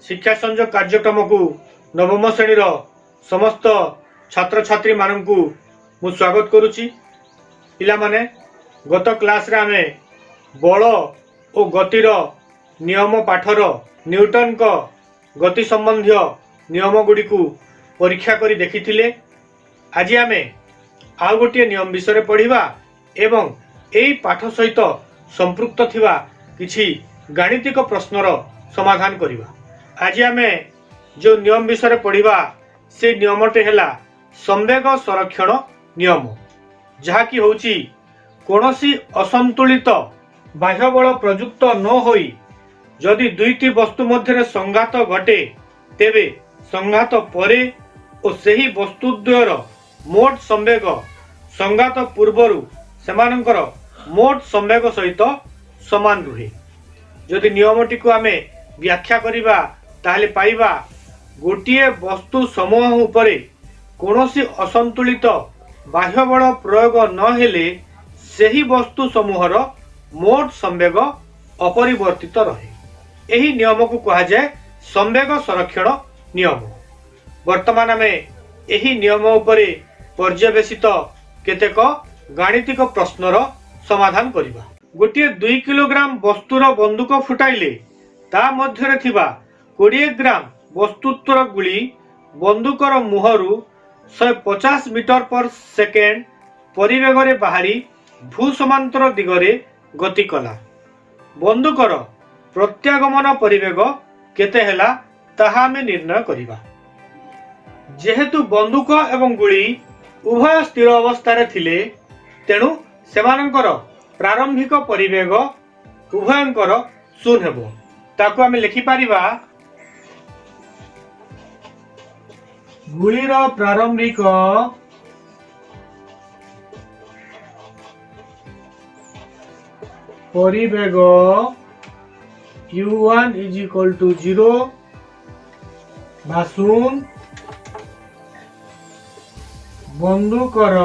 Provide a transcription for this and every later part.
शिक्षा संयोग कार्यक्रम को नवम श्रेणी समस्त छात्र छात्री मानू मु स्वागत करुच्ची। पिला माने गत क्लास रे आमे बल और गतिर नियम पाठर न्यूटन को गति संबंधी नियम गुड़ी को परीक्षा करी देखिथिले। आज आमे आउ गोटे नियम विषय पढ़िबा एवं एई पाठ सहित संपृक्त थिबा किछि गाणितिक प्रश्नर समाधान करिबा। आज आमे जो नियम विषय पढ़िबा से नियमटे हैला संवेग संरक्षण नियम, जहा कि होची कोनोसी असंतुलित बाह्य बल प्रयुक्त न होई जदि दुईटी वस्तु मध्य संघात घटे तेबे संघात परे और सही वस्तु द्वयर मोट संवेग संघात पूर्वरु सेमानंकर मोट संवेग सहित समान रुहे। जदि नियमटी को आमे व्याख्या करिबा ताहले पाइबा गोटिए वस्तु समूह उपरे कोनोसी असंतुलित बाह्य बल प्रयोग न हेले सही वस्तु समूहर मोट संवेग अपरिवर्तित रहे। एही नियम को कहा जाए संवेग संरक्षण नियम। वर्तमान आमे एही नियम उपरे पर्यवेसित केतेक गाणितिक प्रश्नर समाधान करिबा। गोटे 2 किलोग्राम वस्तुर बंदूक फुटाइले ता मध्यरे थिबा 20 ग्राम वस्तुत्वर गुली बंदूकर मुहरु 150 मीटर पर सेकेंड परिवेगरे बाहरी भू समांतर दिगरे गति कला। बंदूकर प्रत्यागमन परिवेग केते हेला ताहा आमे निर्णय करिबा। जेहेतु बंदूक एवं गुली उभय स्थिर अवस्था थिले तेणु सेमानंकर प्रारंभिक परिवेग उभयंकर शून्य हेबो। ताकू आमे लिखि पारिबा गुलीर प्रारंभिक परिवेग u1 = 0 बा शून्य, बंदूकर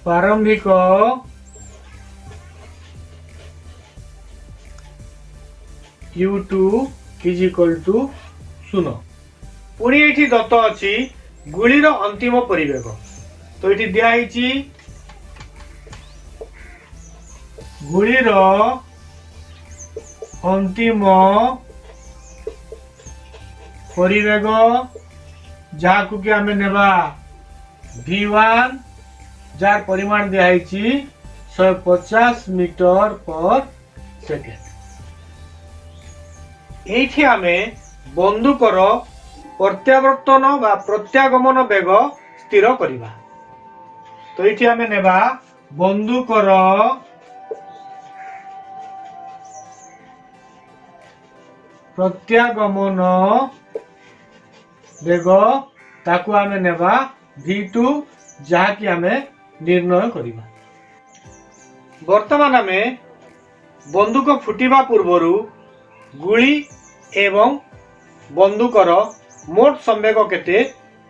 प्रारंभिक u2 = 0। पुणी एठी दत्त अछि गुलीर अंतिम परिवेग। तो एठी दिया हिची गुलीर अंतिम परिवेग जाकु कि आमे नेबा v1 जार परिमाण दिया हिची 150 मीटर पर सेकेंड। एठी आमे बंदूकर प्रत्यावर्तन बा प्रत्यागमन वेग स्थिर करिबा। तो एठी आमे नेबा बंदूकर प्रत्यागमन वेग ताकू आमे नेबा v2 जहा कि आमे निर्णय करिबा। वर्तमान आमे बंदूक फुटिबा पूर्वरु गुली एवं बंदूकर मोट संवेग केते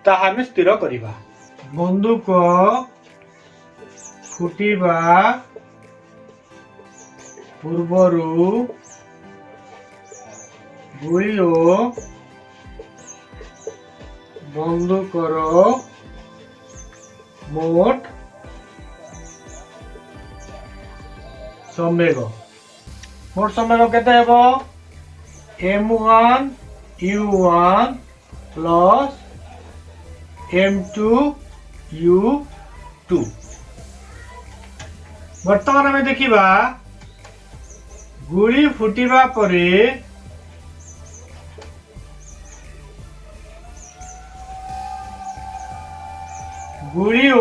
ताहा आमे स्थिर करिबा। बंदूक फुटिबा पूर्वरु गुली ओ बंदूकर मोट संवेग केते हेबो m1 u1 plus m2 u2। वर्तमान आमे देखिबा गुली फुटिबा परे गुली ओ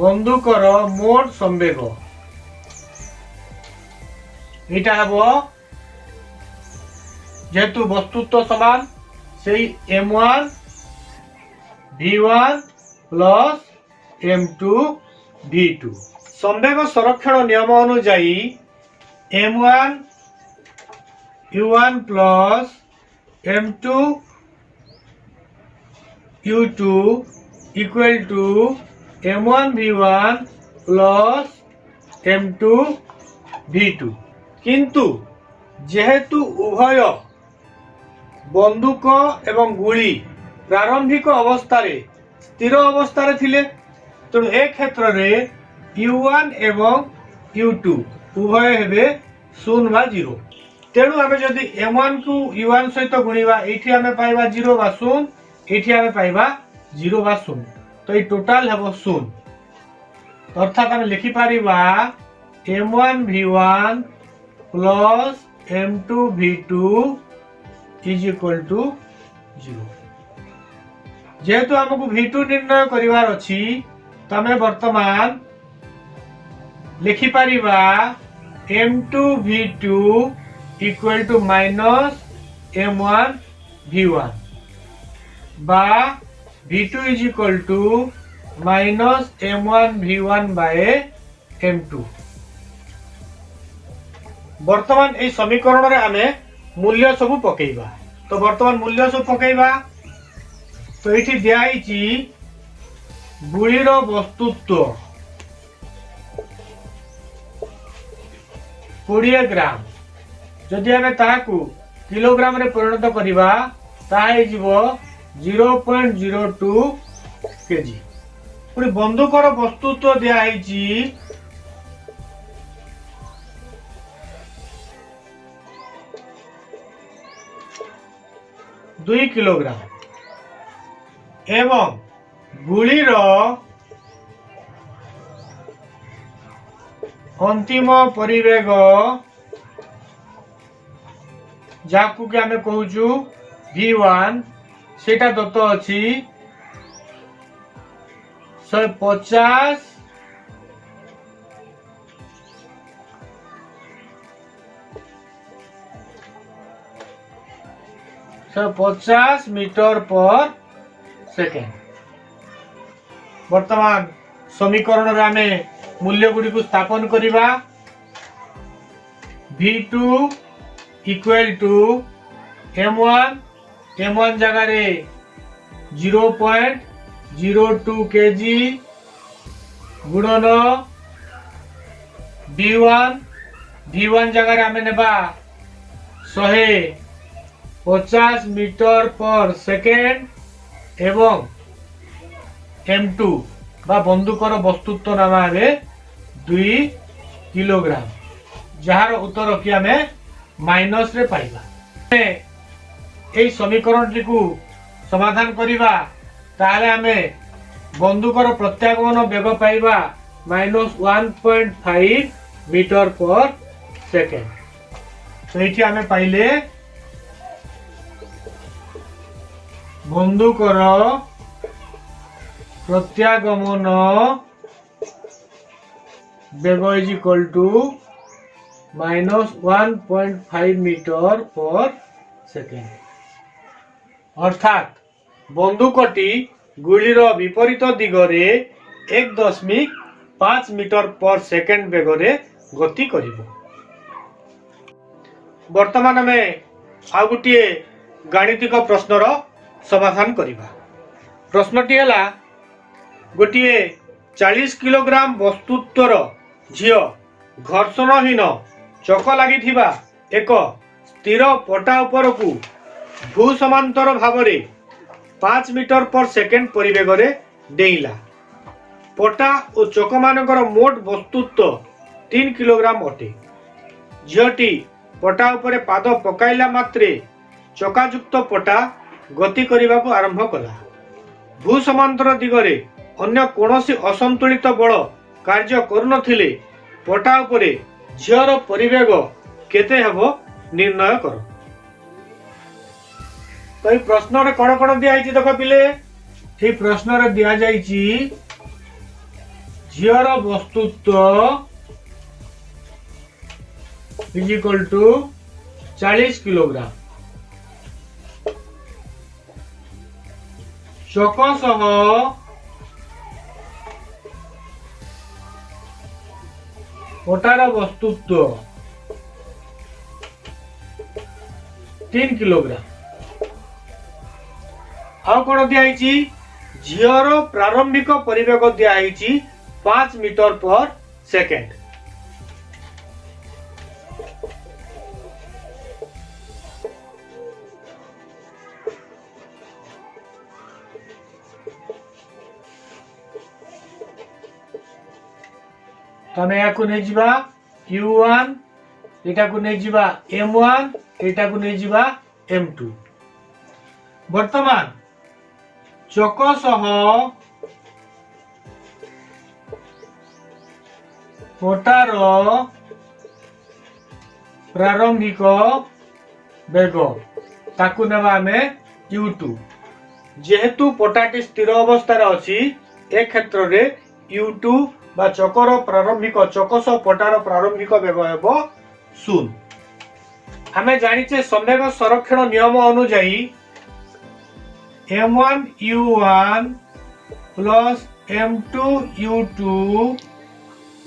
बंदूकर मोट संवेग एटा हेबो जेतु वस्तुत्व समान सेई m1 v1 plus m2 v2। संवेग संरक्षण नियम अनुसार m1 u1 plus m2 u2 equal to m1v1 plus m2v2 किंतु जेहेतु उभय बंदूक एवं गुली प्रारंभिक अवस्था स्थिर अवस्था थिले तेणु ए क्षेत्र में u1 एवं u2 उभय हेबे 0 बा 0 तेणु आम जदि m1 को u1 सहित गुणिबा एठी आमे पाइबा 0 बा 0 एठी आमे पाइबा 0 बा 0 तो ये टोटाल हेबो 0 अर्थात आम लिखि पारिबा m1v1 plus m2v2 is equal to 0 जेहेतु हमको v2 निर्णय करिवार अछि तो आम वर्तमान लिखि Paribas m2v2 equal to minus m1v1 बा v2 is equal to minus m1v1 by m2 वर्तमान ए समीकरण रे आमे मूल्य सब पकेइबा तो वर्तमान मूल्य सब पकेइबा तो एठी दियाइची गुलीर वस्तुत्व 20 ग्राम जदि आमे ताहाकू किलोग्राम रे परिणत करिबा ताहा जिवो 0.02 केजी पुरी बंदूकर वस्तुत्व दियाइची 2 किलोग्राम एवं गुलीर अंतिम परिवेग जाकू के आमे कहूचु v1 सेटा दत्त अछि 150 150 मीटर पर सेकेंड वर्तमान समीकरण रे आमे मूल्य गुडी को स्थापन करिबा v2 इक्वल टू m1 जगह रे 0.02 केजी गुणन v1 जगह रे आमे नेबा 150 मीटर पर सेकेंड एवं m2 बा बंदूकर वस्तुत्व नामा रे 2 किलोग्राम जार उत्तर कि आमे माइनस रे पाइबा ए समीकरण टी को समाधान करिबा ताले आमे बंदूकर प्रत्यागमन वेग पाइबा -1.5 मीटर पर सेकेंड तो एठी आमे पाइले बंदूकर प्रत्यागमन वेग इज इक्वल टू -1.5 मीटर पर सेकेंड अर्थात बंदूकटी गुलीर विपरीत दिगरे 1.5 मीटर पर सेकेंड बेगरे गति करिबो। वर्तमान में आ गोटे गाणितिक प्रश्नर समाधान करिबा। प्रश्नटी हला गोटे 40 किलोग्राम वस्तुत्वर झियो घर्षणहीन चक लागिथिबा एक स्थिर पटा उपरकू भू समांतर भावरे 5 मीटर पर सेकेंड परिवेगरे डेइला। पटा और चक मानकर मोट वस्तुत्व 3 किलोग्राम अटे। झियोटी पटा उपरे पाद पकाइला मात्रे चकायुक्त पटा गति करने आरंभ कला। भू समांतर दिगरे अन्य कोनोसी असंतुलित बल कार्य करुनथिले पटा उपरे झियर परिवेग केते हेबो निर्णय कर। तो प्रश्न रे कोन कोन दिया हिची देखो पिले ए प्रश्न रे दिया जाईची झियर वस्तुत्व इज इक्वल टू 40 किलोग्राम चक सह पटार वस्तुत्व 3 किलोग्राम। आउ कौन दिखाई झीर प्रारंभिक परिवेग दिखाई 5 मीटर पर सेकेंड। तमे याकु नै जिबा U1 एटा को नै जिबा M1 एटा को नै जिबा M2। वर्तमान चक सह पटार प्रारंभिक बेग ताकू नेबा आमे U2। जेहेतु पटाटी स्थिर अवस्था अछि ए क्षेत्र रे U2 बा चकर प्रारंभिक चकस पटार प्रारंभिक बेग हेबो 0। आमे जानिचे संवेग संरक्षण नियम अनुसार M1 U1 plus M2 U2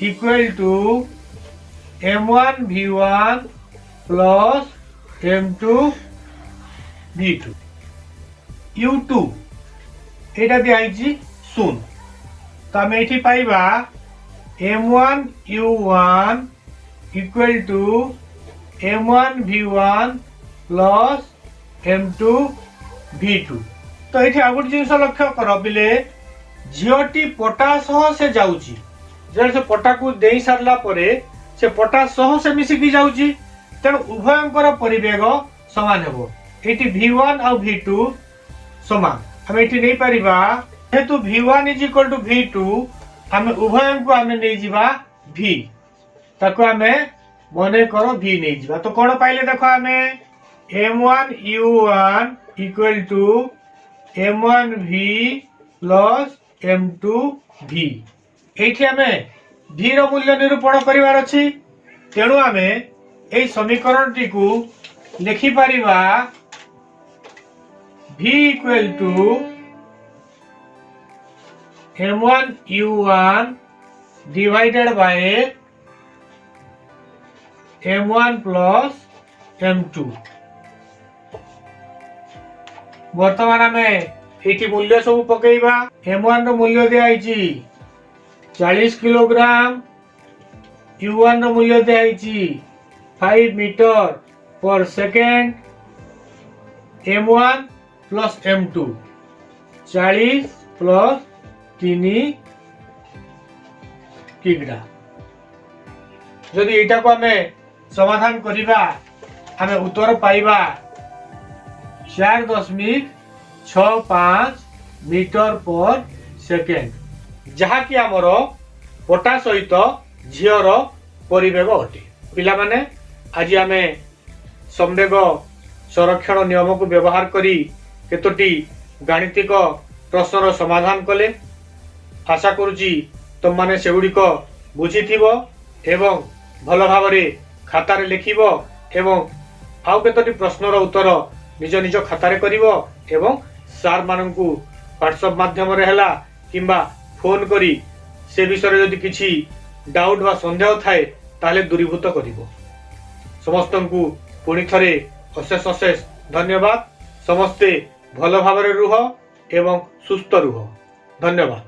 equal to M1 V1 plus M2 V2। U2 एटा दिखाई 0 तो आम ये पाइबा M1 U1 equal to M1 V1 plus M2 V2। तो ये आ गोटे जिन लक्ष्य कर बिले झीटी पटा सह से जाऊँगी से पटा को दे सारा से पटा सह से मिसिकी जाऊँगी तेणु उभयंकर परिवेग समान हेबो। ये V1 और V2 समान आम ये नहीं पारिबा जेहेतु V1 is equal to V2 आम उभय को आम नहीं जिबा V ताको आम मने कर V नहीं जिबा। तो कौन पाइले देखो आम M1 U1 equal to M1 V plus M2 V। एठी आम V रो मूल्य निरूपण करिवार अछि तेणु आम ए समीकरण टी को लिखि पारिबा V equal to M1 U1 divided by M1 plus M2। वर्तमान आम ये मूल्य सब पकेबा M1 रो मूल्य दिखाई 40 किलोग्राम U1 रो मूल्य दिखाई 5 मीटर पर second M1 plus M2 40 plus 3 किग्रा। जदि एटा को आमे समाधान करिबा आमे उत्तर पाइबा 4.65 मीटर पर सेकेंड जहा कि हमर पटा सहित झीर परिवेग अटे। पिला माने आज आमे संवेग संरक्षण नियम को व्यवहार करी केतोटी गाणितिक प्रश्नर समाधान कले। आशा करुची तुम माने सेगुड़िक बुझीथिबो एवं भल भावरे खातारे लिखिबो एवं आउ केतोटी प्रश्नर उत्तर निज निज खातारे करिवो एवं सार माननकु व्हाट्सएप माध्यम रे हला किंबा फोन करी से विषय यदि किछि डाउट बा संदेह थाए ताले दूरीभूत करिवो। समस्तंकु पुणी थरे अशेष अशेष धन्यवाद। समस्ते भल भावरे रुह एवं सुस्थ रुह। धन्यवाद।